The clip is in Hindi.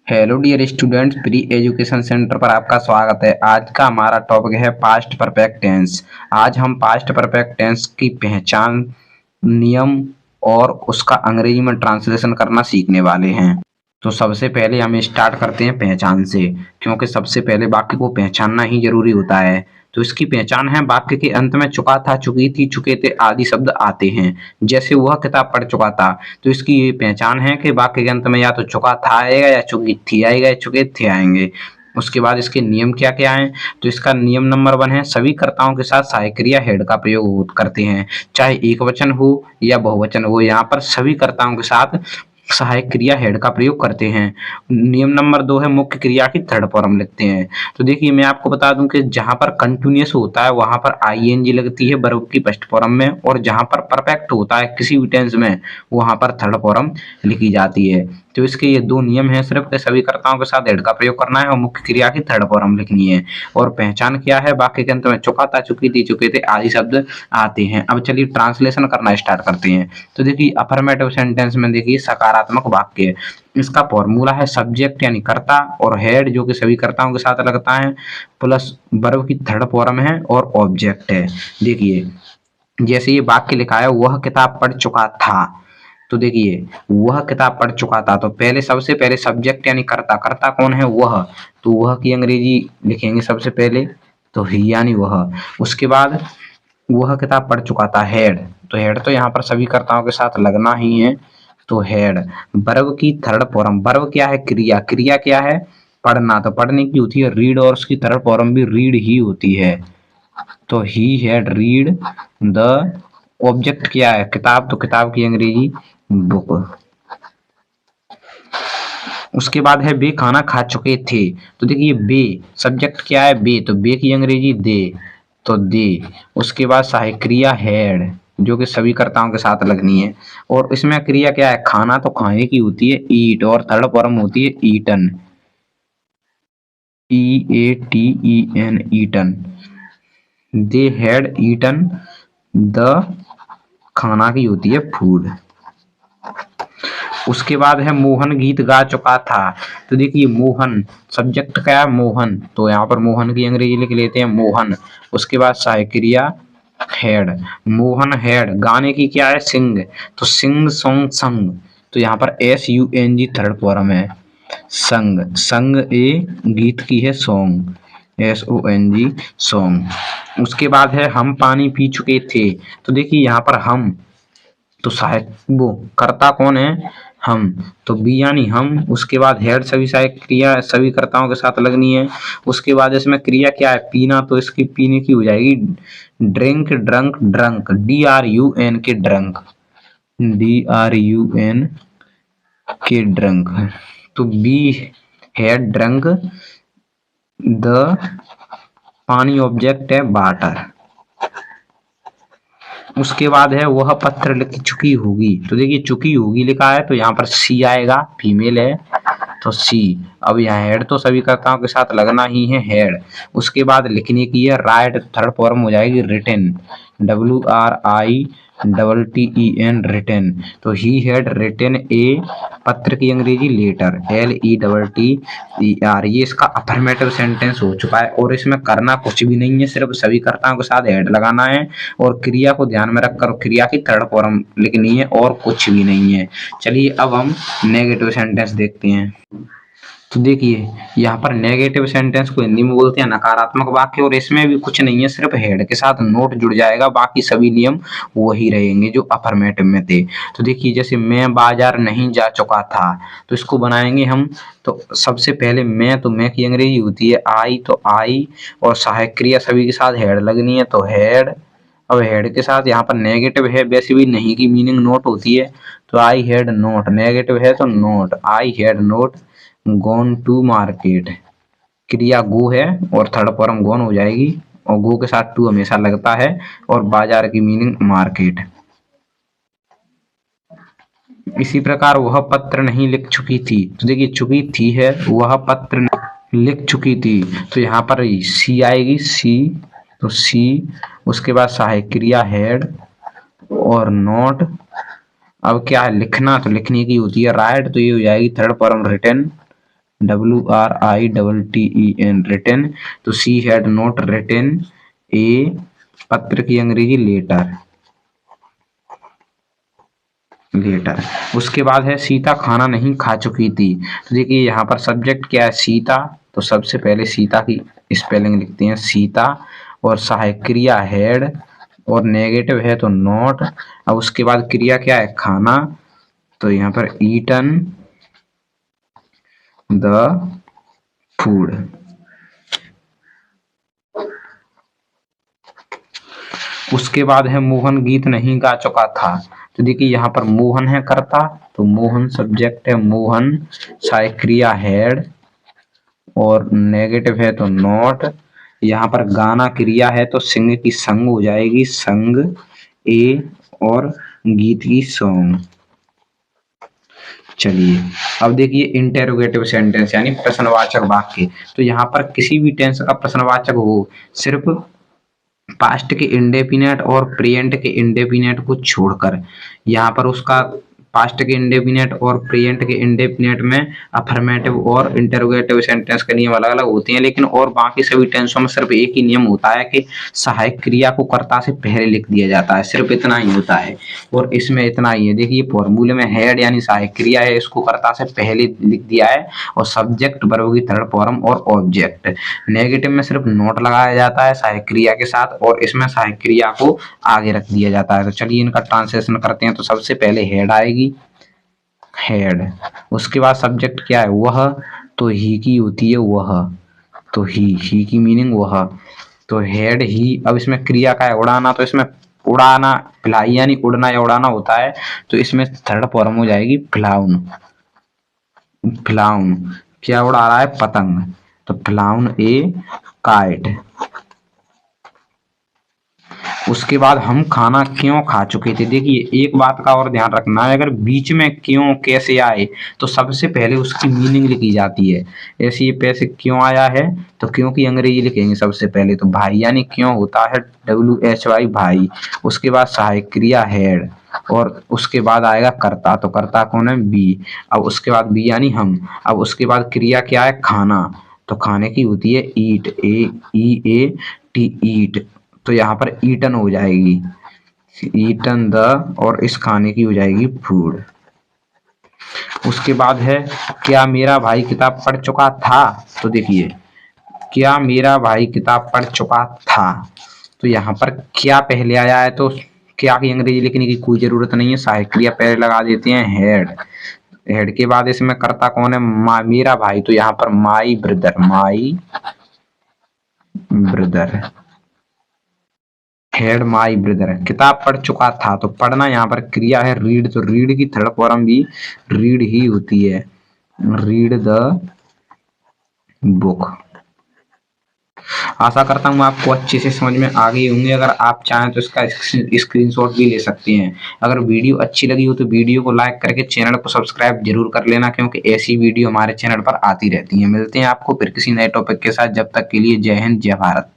Hello dear students, pre education centre पर आपका स्वागत है। आज का हमारा टॉपिक है पास्ट परफेक्ट टेंस। आज हम पास्ट परफेक्ट टेंस की पहचान, नियम और उसका अंग्रेजी में ट्रांसलेशन करना सीखने वाले हैं। तो सबसे पहले हम स्टार्ट करते हैं पहचान से, क्योंकि सबसे पहले वाक्य को पहचानना ही जरूरी होता है। तो इसकी पहचान है, वाक्य के अंत में चुका था, चुकी थी, चुके थे आदि शब्द आते हैं। जैसे वह किताब पढ़ चुका था, तो इसकी ये पहचान है कि वाक्य के अंत में या तो चुका था आएगा, या चुकी थी आएगा, या चुके थे आएंगे। उसके बाद इसके नियम क्या क्या हैं। तो इसका नियम नंबर 1 है, सभी कर्ताओं के साथ सहायक क्रिया हेड का प्रयोग करते हैं, चाहे एक वचन हो या बहुवचन हो। यहाँ पर सभी कर्ताओं के साथ सहायक क्रिया हेड का प्रयोग करते हैं। नियम नंबर 2 है, मुख्य क्रिया की थर्ड फॉर्म लिखते हैं। तो देखिए, मैं आपको बता दूं कि जहां पर कंटिन्यूअस होता है वहां पर आईएनजी लगती है वर्ब की फर्स्ट फॉर्म में, और जहां पर परफेक्ट होता है किसी भी टेंस में वहां पर थर्ड फॉर्म लिखी जाती है। तो इसके ये दो नियम हैं, सिर्फ के सभी कर्ताओं के साथ हेड का प्रयोग करना है और मुख्य क्रिया की थर्ड फॉर्म लिखनी है। और पहचान क्या है, वाक्य के अंत में चुका था, चुकी थी, चुके थे आदि शब्द आते हैं। अब चलिए ट्रांसलेशन करना स्टार्ट करते हैं। तो देखिए, अफर्मेटिव सेंटेंस में देखिए सकारात्मक वाक्य, इसका फॉर्मूला है सब्जेक्ट यानी कर्ता और हेड जो कि सभी कर्ताओं के साथ लगता है, प्लस वर्ब की थर्ड फॉर्म है और ऑब्जेक्ट है। देखिए, जैसे ये वाक्य लिखा है, वह किताब पढ़ चुका था। तो देखिए, वह किताब पढ़ चुका था, तो पहले सबसे पहले सब्जेक्ट यानी कर्ता, कर्ता कौन है, वह। तो वह की अंग्रेजी लिखेंगे सबसे पहले, तो ही यानी वह। उसके बाद वह किताब पढ़ चुका था, हेड। तो हेड तो यहाँ पर सभी कर्ताओं के साथ लगना ही है, तो हेड। वर्ब की थर्ड फॉर्म, वर्ब क्या है, क्रिया, क्रिया क्या है, पढ़ना। तो पढ़ने की होती है रीड, और उसकी थर्ड फॉर्म भी रीड ही होती है। तो he had read the. Object क्या है, किताब, तो किताब की अंग्रेजी बुक। उसके बाद है बे खाना खा चुके थे। तो देखिए, बे सब्जेक्ट क्या है, बे, तो बे की अंग्रेजी दे, तो दे। उसके बाद सहायक क्रिया हैड जो कि सभी कर्ताओं के साथ लगनी है, और इसमें क्रिया क्या है, खाना, तो खाने की होती है ईट, और थर्ड फॉर्म होती है eaten, EATEN, eaten. They had eaten the, खाना की होती है फूड। उसके बाद है मोहन गीत गा चुका था। तो देखिए, मोहन सब्जेक्ट क्या है, मोहन, तो यहाँ पर मोहन की अंग्रेजी लिख लेते हैं मोहन। उसके बाद सहायक क्रिया हेड, मोहन हेड, गाने की क्या है, सिंग, तो सिंग, सॉन्ग, संग। तो यहाँ पर SUNG थर्ड फॉर्म है, संग, संग ए, गीत की है सॉन्ग, SONG सॉन्ग। उसके बाद है हम पानी पी चुके थे। तो देखिए, यहाँ पर हम, तो सहायक वो कर्ता कौन है, हम, तो बी यानी हम। उसके बाद हेड सभी सहायक क्रिया सभी कर्ताओं के साथ लगनी है। उसके बाद इसमें क्रिया क्या है, पीना, तो इसकी पीने की हो जाएगी ड्रिंक, ड्रंक, ड्रंक, DRUN के ड्रंक, DRUN के ड्रंक। तो बी हेड ड्रंक द, पानी ऑब्जेक्ट है वाटर। उसके बाद है वह पत्र लिख चुकी होगी। तो देखिए, चुकी होगी लिखा है, तो यहाँ पर सी आएगा, फीमेल है, तो सी। अब यहाँ हेड तो सभी कर्ताओं के साथ लगना ही है, हेड। उसके बाद लिखने की है राइट, थर्ड फॉर्म हो जाएगी रिटन, WRITTEN, रिटन। तो ही हैड रिटन ए, पत्र की अंग्रेजी लेटर, LETTER। ये इसका अफर्मेटिव सेंटेंस हो चुका है, और इसमें करना कुछ भी नहीं है, सिर्फ सभी कर्ताओं के साथ हेड लगाना है और क्रिया को ध्यान में रखकर क्रिया की थर्ड फॉर्म लिखनी है, और कुछ भी नहीं है। चलिए, अब हम नेगेटिव सेंटेंस देखते हैं। तो देखिए, यहाँ पर नेगेटिव सेंटेंस को हिंदी में बोलते हैं नकारात्मक वाक्य, और इसमें भी कुछ नहीं है, सिर्फ हेड के साथ नोट जुड़ जाएगा, बाकी सभी नियम वही रहेंगे जो अफर्मेटिव में थे। तो देखिए, जैसे मैं बाजार नहीं जा चुका था, तो इसको बनाएंगे हम। तो सबसे पहले मैं, तो मैं की अंग्रेजी होती है आई, तो आई, और सहायक क्रिया सभी के साथ हेड लगनी है, तो हेड। अब हेड के साथ यहाँ पर नेगेटिव है, वैसे भी नहीं की मीनिंग नोट होती है, तो आई हैड नोट, नेगेटिव है तो not, I had not gone to market. क्रिया गो है और थर्ड फॉर्म गॉन हो जाएगी, और गो के साथ टू हमेशा लगता है, और बाजार की मीनिंग मार्केट। इसी प्रकार वह पत्र नहीं लिख चुकी थी। तो देखिए, चुकी थी है, वह पत्र लिख चुकी थी, तो यहाँ पर सी आएगी, सी, तो सी। उसके बाद सहायक क्रिया हेड और नोट। अब क्या है, लिखना, तो लिखने की होती है राइट, तो ये हो जाएगी third form written, WRITTEN written. तो she had not written a, पत्र की अंग्रेजी लेटर। लेटर। उसके बाद है सीता खाना नहीं खा चुकी थी। तो देखिए यहाँ पर सब्जेक्ट क्या है, सीता। तो सबसे पहले सीता की स्पेलिंग लिखते हैं, सीता। और सहायक क्रिया हैड, और नेगेटिव है तो नॉट। अब उसके बाद क्रिया क्या है, खाना। तो यहाँ पर ईटन द फूड। उसके बाद है मोहन गीत नहीं गा चुका था। तो देखिए यहाँ पर मोहन है कर्ता, तो मोहन सब्जेक्ट है, मोहन। सहायक क्रिया हैड, और नेगेटिव है तो नॉट। यहाँ पर गाना क्रिया है तो सिंग की संग हो जाएगी, संग ए, और गीत की सॉन्ग। चलिए अब देखिए इंटेरोगेटिव सेंटेंस यानी प्रश्नवाचक वाक्य। तो यहाँ पर किसी भी टेंस का प्रश्नवाचक हो, सिर्फ पास्ट के इंडेफिनेट और प्रेजेंट के इंडेफिनेट को छोड़कर। यहाँ पर उसका पास्ट के इंडेफिनेट और प्रेजेंट के इंडेफिनेट में अफर्मेटिव और इंटरोगेटिव सेंटेंस के नियम अलग अलग होते हैं, लेकिन और बाकी सभी टेंसों में सिर्फ एक ही नियम होता है कि सहायक क्रिया को कर्ता से पहले लिख दिया जाता है, सिर्फ इतना ही होता है। और इसमें इतना ही है, देखिए फॉर्मूले में हेड यानी सहायक क्रिया है, इसको कर्ता से पहले लिख दिया है, और सब्जेक्ट वर्ब की थर्ड फॉर्म और ऑब्जेक्ट। नेगेटिव में सिर्फ नोट लगाया जाता है सहायक क्रिया के साथ, और इसमें सहायक क्रिया को आगे रख दिया जाता है। तो चलिए इनका ट्रांसलेशन करते हैं। तो सबसे पहले हेड आएगी, हेड। उसके बाद सब्जेक्ट क्या है, वह। तो ही की होती है वह, तो ही की मीनिंग वह। तो हेड ही। अब इसमें क्रिया का है उड़ाना, तो इसमें उड़ाना फ्लाई यानी उड़ना या उड़ाना होता है, तो इसमें थर्ड फॉर्म हो जाएगी फ्लाउन। फ्लाउन क्या उड़ा रहा है, पतंग, तो फ्लाउन ए काइट। उसके बाद हम खाना क्यों खा चुके थे। देखिए एक बात का और ध्यान रखना है, अगर बीच में क्यों कैसे आए तो सबसे पहले उसकी मीनिंग लिखी जाती है। ऐसे ये पैसे क्यों आया है, तो क्यों की अंग्रेजी लिखेंगे सबसे पहले। तो भाई यानी क्यों होता है WHY भाई। उसके बाद सहायक क्रिया हेड, और उसके बाद आएगा कर्ता। तो कर्ता कौन है, बी। अब उसके बाद बी यानी हम। अब उसके बाद क्रिया क्या है, खाना। तो खाने की होती है ईट, EAT ईट। तो यहाँ पर ईटन हो जाएगी, ईटन द, और इस खाने की हो जाएगी फूड। उसके बाद है क्या मेरा भाई किताब पढ़ चुका था। तो देखिए क्या मेरा भाई किताब पढ़ चुका था, तो यहाँ पर क्या पहले आया है, तो क्या की अंग्रेजी लिखने की कोई जरूरत नहीं है, सहायक क्रिया पहले लगा देते हैं हेड। हेड के बाद इसमें करता कौन है, मेरा भाई। तो यहाँ पर my brother, my brother. Head my brother. किताब पढ़ चुका था, तो पढ़ना यहाँ पर क्रिया है रीड। तो रीड की थर्ड फॉर्म भी रीड ही होती है, रीड द बुक। आशा करता हूँ आपको अच्छे से समझ में आ गए होंगे। अगर आप चाहें तो इसका स्क्रीनशॉट भी ले सकते हैं। अगर वीडियो अच्छी लगी हो तो वीडियो को लाइक करके चैनल को सब्सक्राइब जरूर कर लेना, क्योंकि ऐसी वीडियो हमारे चैनल पर आती रहती है। मिलते हैं आपको फिर किसी नए टॉपिक के साथ, जब तक के लिए जय हिंद जय भारत।